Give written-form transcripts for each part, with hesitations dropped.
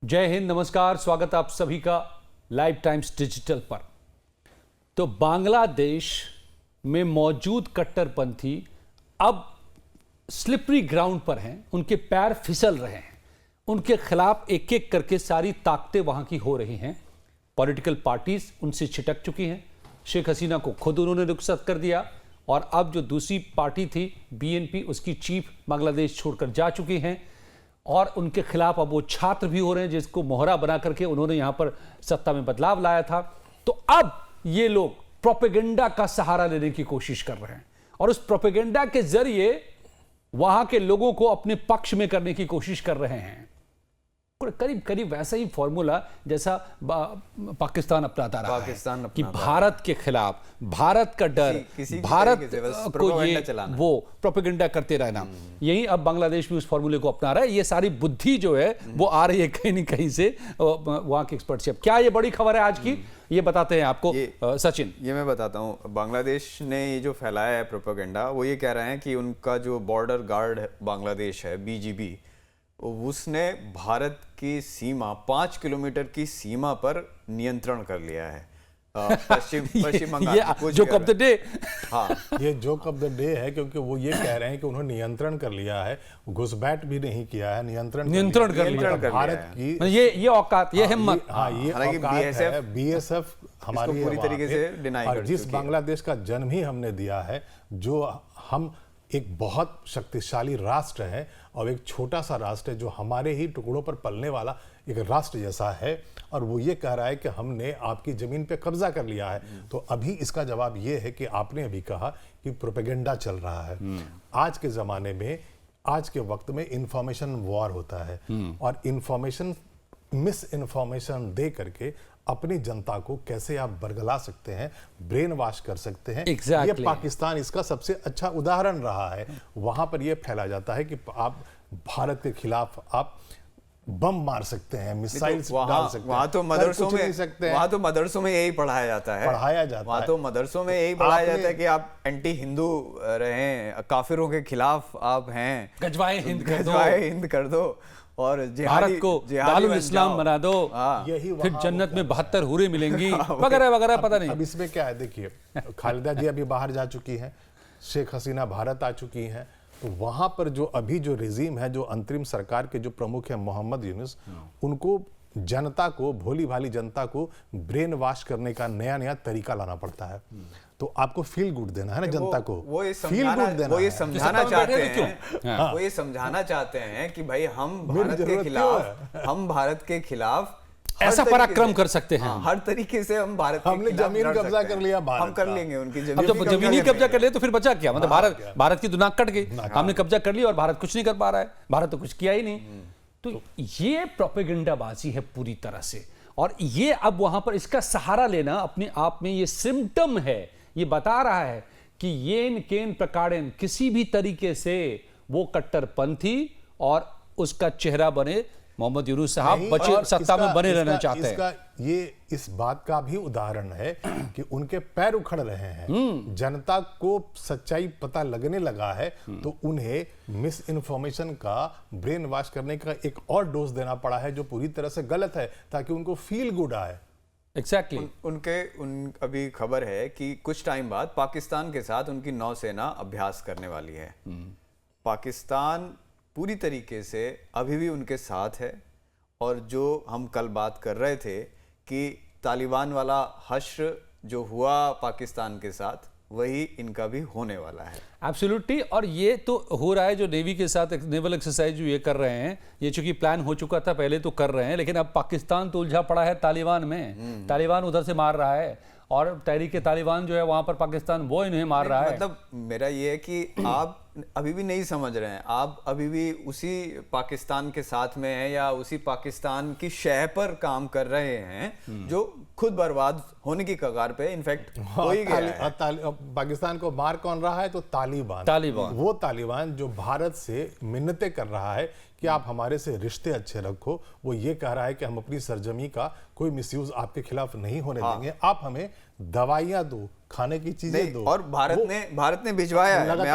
जय हिंद, नमस्कार, स्वागत आप सभी का लाइव टाइम्स डिजिटल पर। तो बांग्लादेश में मौजूद कट्टरपंथी अब स्लिपरी ग्राउंड पर हैं, उनके पैर फिसल रहे हैं, उनके खिलाफ एक एक करके सारी ताकतें वहां की हो रही हैं। पॉलिटिकल पार्टीज उनसे छिटक चुकी हैं, शेख हसीना को खुद उन्होंने रुखसत कर दिया और अब जो दूसरी पार्टी थी बीएनपी, उसकी चीफ बांग्लादेश छोड़कर जा चुकी हैं और उनके खिलाफ अब वो छात्र भी हो रहे हैं जिसको मोहरा बना करके उन्होंने यहां पर सत्ता में बदलाव लाया था। तो अब ये लोग प्रोपेगेंडा का सहारा लेने की कोशिश कर रहे हैं और उस प्रोपेगेंडा के जरिए वहां के लोगों को अपने पक्ष में करने की कोशिश कर रहे हैं। करीब करीब वैसा ही फॉर्मूला जैसा पाकिस्तान अपनाता रहा है कि भारत के खिलाफ, भारत का डर, भारत को ये वो प्रोपेगेंडा करते रहना। यही अब बांग्लादेश भी उस फॉर्मूले को अपना रहा है। ये सारी बुद्धि जो है वो आ रही है कहीं न कहीं से वहां के एक्सपर्ट से। अब क्या ये बड़ी खबर है आज की, ये बताते हैं आपको सचिन। ये मैं बताता हूँ। बांग्लादेश ने ये जो फैलाया है प्रोपेगेंडा, वो ये कह रहे हैं कि उनका जो बॉर्डर गार्ड बांग्लादेश है बीजीबी, उसने भारत की सीमा 5 किलोमीटर की सीमा पर नियंत्रण कर लिया है। पश्चिम Bengal joke of the day. हाँ, ये जोक ऑफ द डे है क्योंकि वो ये कह रहे हैं कि उन्होंने नियंत्रण कर लिया है, घुसपैठ भी नहीं किया है, नियंत्रण कर लिया भारत की। ये औकात, ये हिम्मत। हाँ, ये औकात है। बीएसएफ हमारी पूरी तरीके से डिनाई कर जिस बांग्लादेश का जन्म ही हमने दिया है, जो हम एक बहुत शक्तिशाली राष्ट्र है और एक छोटा सा राष्ट्र है जो हमारे ही टुकड़ों पर पलने वाला एक राष्ट्र जैसा है, और वो ये कह रहा है कि हमने आपकी जमीन पे कब्जा कर लिया है। तो अभी इसका जवाब ये है कि आपने अभी कहा कि प्रोपेगेंडा चल रहा है। आज के ज़माने में, आज के वक्त में इंफॉर्मेशन वॉर होता है और इंफॉर्मेशन, मिस इन्फॉर्मेशन दे करके अपनी जनता को कैसे आप बरगला सकते हैं, ब्रेन वॉश कर सकते हैं। ये पाकिस्तान इसका सबसे अच्छा उदाहरण रहा है। वहां पर यह फैला जाता है कि आप भारत के खिलाफ आप बम मार सकते हैं, मिसाइल डाल सकते हैं। वहां तो मदरसों में यही पढ़ाया जाता है। वहां तो मदरसों में यही पढ़ाया जाता है कि आप एंटी हिंदू रहें, काफिरों के खिलाफ आप हैं, गजवाए हिंद कर दो और भारत को दारुल इस्लाम बना दो, फिर जन्नत में 72 हूरें मिलेंगी वगैरह वगैरह। पता नहीं अब इसमें क्या है। देखिए, खालिदा जी अभी बाहर जा चुकी हैं, शेख हसीना भारत आ चुकी हैं, तो वहां पर जो अभी जो रिजीम है, जो अंतरिम सरकार के जो प्रमुख है मोहम्मद यूनुस, उनको जनता को, भोली भाली जनता को ब्रेन वॉश करने का नया नया तरीका लाना पड़ता है। तो आपको फील गुड देना है ना जनता को, वो ये समझाना चाहते हैं कि भाई हम भारत के खिलाफ ऐसा पराक्रम कर सकते हैं। हर तरीके से हम भारत के हमने जमीन कब्जा कर लिया, हम कर लेंगे उनकी जमीन। अब जब जमीनी कब्जा कर लिया तो फिर बचा क्या? मतलब भारत की तो नाक कट गई। हमने कब्जा कर लिया और भारत कुछ नहीं कर पा रहा है, भारत तो कुछ किया ही नहीं। तो ये प्रोपेगेंडाबाजी है पूरी तरह से, और ये अब वहां पर इसका सहारा लेना अपने आप में ये सिम्टम है। ये बता रहा है कि येन केन प्रकारेण किसी भी तरीके से वो कट्टरपंथी और उसका चेहरा बने मोहम्मद यूनुस साहब बचे सत्ता में बने रहना चाहते हैं। ये इस बात का भी उदाहरण है कि उनके पैर उखड़ रहे हैं, जनता को सच्चाई पता लगने लगा है, तो उन्हें मिस इन्फॉर्मेशन का ब्रेन वॉश करने का एक और डोज देना पड़ा है जो पूरी तरह से गलत है, ताकि उनको फील गुड आए। एग्जैक्टली। अभी खबर है कि कुछ टाइम बाद पाकिस्तान के साथ उनकी नौसेना अभ्यास करने वाली है। पाकिस्तान पूरी तरीके से अभी भी उनके साथ है, और जो हम कल बात कर रहे थे कि तालिबान वाला हश्र जो हुआ पाकिस्तान के साथ, वही इनका भी होने वाला है। एब्सोल्युटली। और ये तो हो रहा है जो नेवी के साथ नेवल एक्सरसाइज जो ये कर रहे हैं, ये चूंकि प्लान हो चुका था पहले तो कर रहे हैं, लेकिन अब पाकिस्तान तो उलझा पड़ा है तालिबान में। तालिबान उधर से मार रहा है और तहरीक तालिबान जो है वहां पर पाकिस्तान वो इन्हें मार रहा है। मतलब मेरा ये है कि आप अभी भी नहीं समझ रहे हैं, आप अभी भी उसी पाकिस्तान के साथ में हैं या उसी पाकिस्तान की शह पर काम कर रहे हैं जो खुद बर्बाद होने की कगार पे इनफैक्ट हो ही गया है। पाकिस्तान को मार कौन रहा है? तो तालिबान। वो तालिबान जो भारत से मिन्नतें कर रहा है कि आप हमारे से रिश्ते अच्छे रखो, वो ये कह रहा है कि हम अपनी सरजमी का कोई मिसयूज आपके खिलाफ नहीं होने देंगे, आप हमें दवाइयां दो, खाने की चीजें दो। और भारत ने भिजवाया है। मैं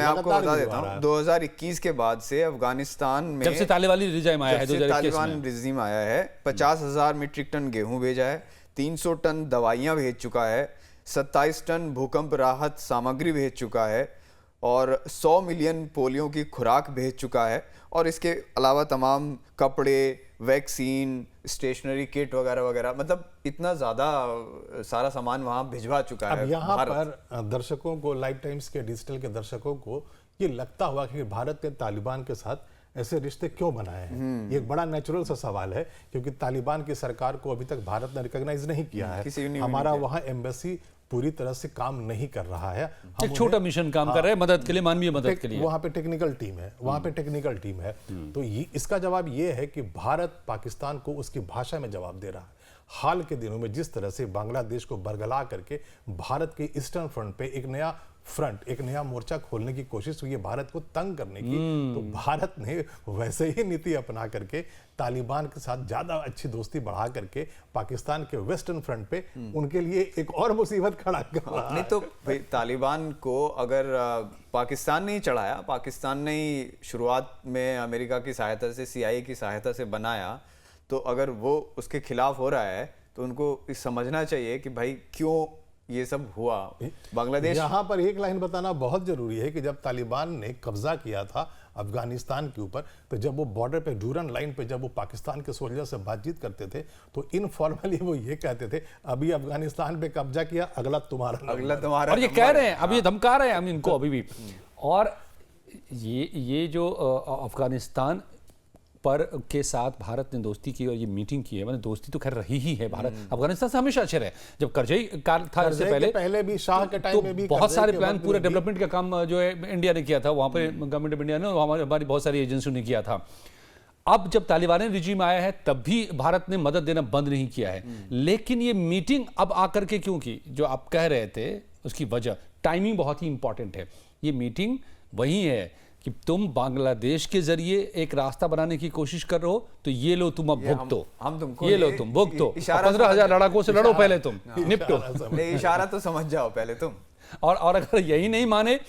आपको बता देता हूँ, 2021 के बाद से अफगानिस्तान में जब से तालिबान रिजीम आया है, 2021 तालिबान रिजीम आया है, 50,000 मीट्रिक टन गेहूं भेजा है, 300 टन दवाइयां भेज चुका है, 27 टन भूकंप राहत सामग्री भेज चुका है और 100 मिलियन पोलियो की खुराक भेज चुका है, और इसके अलावा तमाम कपड़े, वैक्सीन, स्टेशनरी किट वगैरह वगैरह, मतलब इतना ज़्यादा सारा सामान वहाँ भिजवा चुका है। अब यहाँ पर दर्शकों को, लाइव टाइम्स के डिजिटल के दर्शकों को ये लगता हुआ कि भारत ने तालिबान के साथ ऐसे रिश्ते क्यों बनाए हैं, ये एक बड़ा नेचुरल सा सवाल है, क्योंकि तालिबान की सरकार को अभी तक भारत ने रिकॉग्नाइज नहीं किया है। हमारा वहाँ एम्बेसी पूरी तरह से काम नहीं कर रहा है। एक छोटा मिशन काम कर रहे हैं मदद के लिए, मानवीय मदद के लिए। वहाँ पे टेक्निकल टीम है, वहाँ पे टेक्निकल टीम है। तो इसका जवाब ये है कि भारत पाकिस्तान को उसकी भाषा में जवाब दे रहा है। हाल के दिनों में जिस तरह से बांग्लादेश को बरगला करके भारत के ईस्टर्न फ्रंट पे एक नया फ्रंट, एक नया मोर्चा खोलने की कोशिश हुई है भारत को तंग करने की, तो भारत ने वैसे ही नीति अपना करके तालिबान के साथ ज्यादा अच्छी दोस्ती बढ़ा करके पाकिस्तान के वेस्टर्न फ्रंट पे उनके लिए एक और मुसीबत खड़ा कर रहा है। नहीं तो भाई, तालिबान को अगर पाकिस्तान ने ही चढ़ाया, पाकिस्तान ने ही शुरुआत में अमेरिका की सहायता से, CIA की सहायता से बनाया, तो अगर वो उसके खिलाफ हो रहा है तो उनको समझना चाहिए कि भाई क्यों ये सब हुआ। बांग्लादेश, यहाँ पर एक लाइन बताना बहुत जरूरी है कि जब तालिबान ने कब्जा किया था अफगानिस्तान के ऊपर, तो जब वो बॉर्डर पे डूरन लाइन पे जब वो पाकिस्तान के सोल्जर से बातचीत करते थे, तो इनफॉर्मली वो ये कहते थे, अभी अफगानिस्तान पे कब्जा किया, अगला तुम्हारा। और ये कह रहे हैं, अब ये धमका रहे हैं हम इनको अभी भी। और ये जो अफगानिस्तान पर के साथ भारत ने दोस्ती की और ये मीटिंग की है, मतलब दोस्ती तो खैर रही ही है, भारत अफगानिस्तान से हमेशा अच्छे रहे। जब करजई काल था, इससे पहले भी शाह के टाइम में भी बहुत सारे प्लान, पूरे डेवलपमेंट का काम जो है इंडिया ने किया था, वहाँ पे गवर्नमेंट ऑफ इंडिया ने, हमारी बहुत सारी एजेंसियों ने किया था। अब जब तालिबानी रिजीम आया है तब भी भारत ने मदद देना बंद नहीं किया है, लेकिन ये मीटिंग अब आकर के क्यों की, जो आप कह रहे थे उसकी वजह, टाइमिंग बहुत ही इंपॉर्टेंट है। ये मीटिंग वही है कि तुम बांग्लादेश के जरिए एक रास्ता बनाने की कोशिश कर रहे हो, तो ये लो तुम अब भुगतो, हम तुमको ये लो तुम भुगतो, 15,000 लड़ाकों से लड़ो, पहले तुम निपटो। इशारा तो समझ जाओ पहले तुम। और अगर यही नहीं माने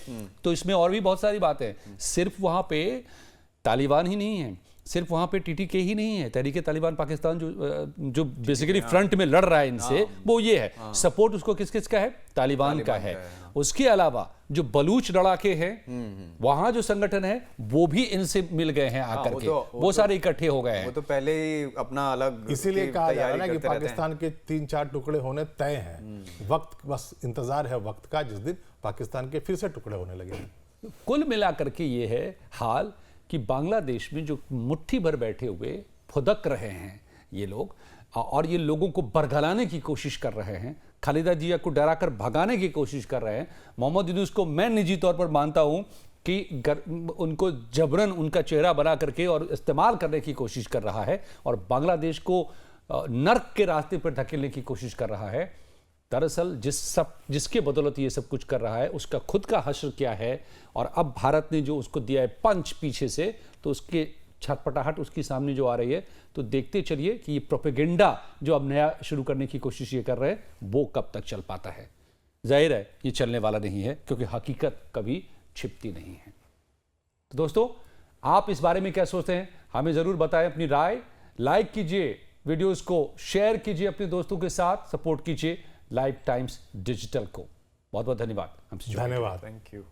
तो इसमें और भी बहुत सारी बातें हैं। सिर्फ वहां पे तालिबान ही नहीं है, सिर्फ वहां पे TTK ही नहीं है, तहरीके तालिबान पाकिस्तान जो बेसिकली फ्रंट में लड़ रहा है इनसे, वो ये है। सपोर्ट उसको किस किस का है, तालिबान का है। उसके अलावा जो बलूच लड़ाके हैं, वहां जो संगठन है वो भी इनसे मिल गए हैं आकर के, वो सारे इकट्ठे हो गए हैं। वो तो पहले ही अपना अलग, इसीलिए कहा जा रहा है कि पाकिस्तान के 3-4 टुकड़े होने तय हैं। वक्त, बस इंतजार है वक्त का, जिस दिन पाकिस्तान के फिर से टुकड़े होने लगे। कुल मिलाकर के ये है हाल कि बांग्लादेश में जो मुट्ठी भर बैठे हुए फुदक रहे हैं ये लोग, और ये लोगों को बरगलाने की कोशिश कर रहे हैं, खालिदा जिया को डराकर भगाने की कोशिश कर रहे हैं। मोहम्मद यूनुस को मैं निजी तौर पर मानता हूं कि उनको जबरन उनका चेहरा बना करके और इस्तेमाल करने की कोशिश कर रहा है, और बांग्लादेश को नर्क के रास्ते पर धकेलने की कोशिश कर रहा है। दरअसल जिसके बदौलत ये सब कुछ कर रहा है उसका खुद का हश्र क्या है, और अब भारत ने जो उसको दिया है पंच पीछे से, तो उसके छटपटाहट उसके सामने जो आ रही है, तो देखते चलिए कि ये प्रोपेगेंडा जो अब नया शुरू करने की कोशिश ये कर रहे हैं वो कब तक चल पाता है। जाहिर है ये चलने वाला नहीं है, क्योंकि हकीकत कभी छिपती नहीं है। तो दोस्तों, आप इस बारे में क्या सोचते हैं, हमें ज़रूर बताएं अपनी राय। लाइक कीजिए, वीडियोस को शेयर कीजिए अपने दोस्तों के साथ, सपोर्ट कीजिए लाइव टाइम्स डिजिटल को। बहुत बहुत धन्यवाद हमसे जुड़ने के लिए। धन्यवाद, थैंक यू।